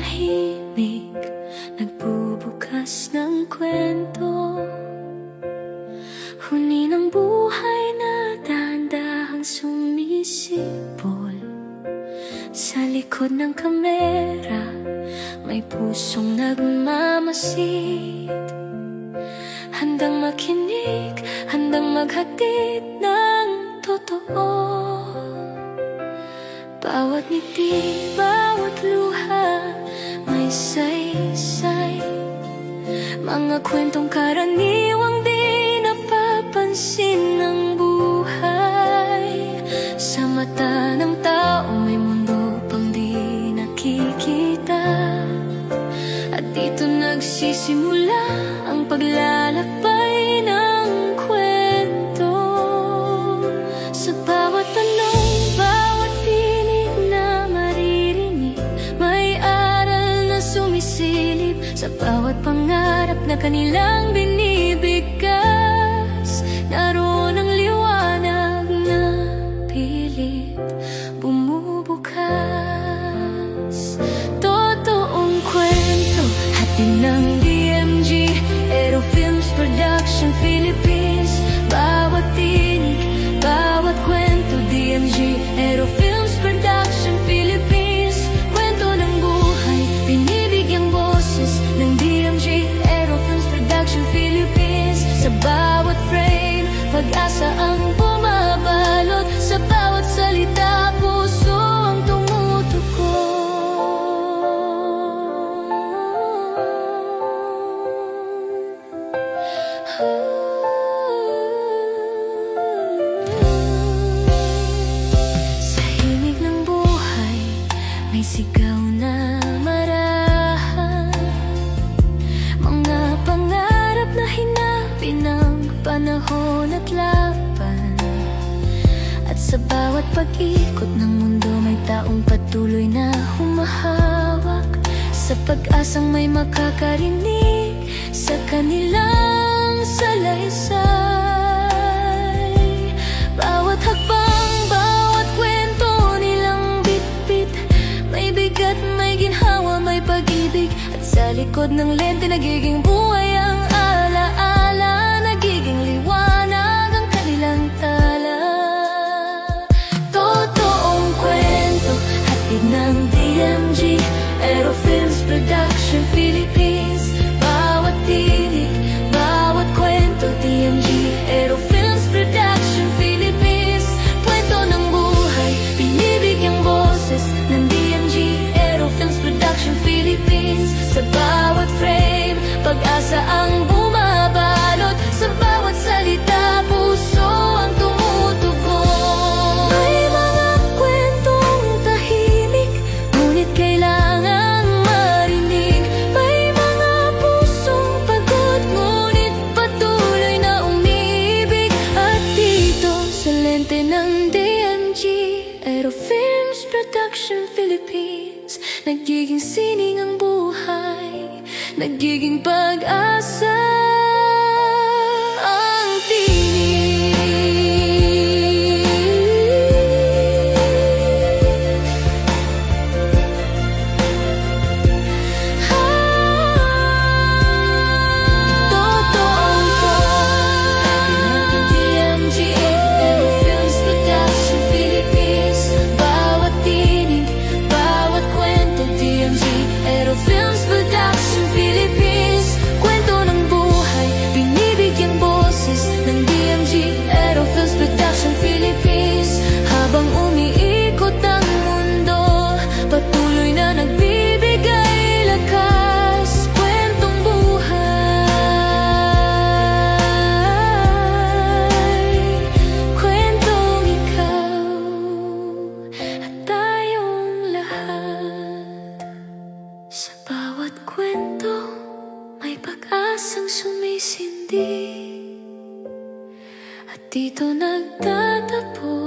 tahimik, nagbubukas ng kwento. Huni ng buhay na dahan-dahang sumisipol. Sa likod ng kamera, may pusong nagmamasid. Handang makinig, handang maghatid ng totoo. Bawat ngiti, bawat luha, may saysay. Mga kwentong karaniwang di napapansin ng buhay. Sa mata ng tao may mundo pang di nakikita. At dito nagsisimula ang paglalakbay ng kwento. Sa bawat tanong, bawat tinig na maririnig, may aral na sumisilip. Sa bawat pangarap na kanilang binibigkas, naroon ang liwanag na pilit bumubukas. Totoong kwento, hatid ng DMG, Aero Films Production Philippines. Bawat tinig, bawat kwento, DMG, Aero Films Production Philippines. Kwento ng buhay, binibigyang boses ng DMG, Aero Films Production Philippines. Sa bawat frame, pag-asa ang bumabalot. Sa bawat salita, puso ang tumutugon. Sa himig ng buhay, may sigaw na marahan. Mga pangarap na hinabi ng panahon at laban. At sa bawat pag-ikot ng mundo, may taong patuloy na humahawak. Sa pag-asang may makakarinig sa kanilang salaysay. Bawat hakbang, bawat kwento nilang bitbit, may bigat, may ginhawa, may pag-ibig. At sa likod ng lente, nagiging buhay ang alaala, nagiging liwanag ang kanilang tala. Totoong kwento, hatid ng DMG, Aero Films Production Philippines. Bawat tinig, bawat kwento, DMG, Aero Films Production Philippines. Kwento ng buhay, binibigyang boses ng DMG, Aero Films Production Philippines. Sa bawat frame, pag-asa ang bumabalot. Sa bawat salita, puso ang tumutugon. May mga kwentong tahimik, ngunit kailangang marinig. May mga pusong pagod, ngunit patuloy na umibig. At dito sa lente ng DMG, Aero Films Production Philippines, nagiging sining ang buhay, nagiging pag-asa ang tinig. Totoong kwento, DMG, Aero Films Production Philippines. Bawat tinig, bawat kwento, DMG, Aero Films Production Philippines. Kwento ng buhay, binibigyang boses ng DMG, Aero Films Production Philippines. Habang umiikot ang mundo, patuloy na nagbibigay lakas. Kwentong buhay, kwentong ikaw at tayong lahat. Sa bawat kwento, may pag-asang sumisindi. At dito nagtatapos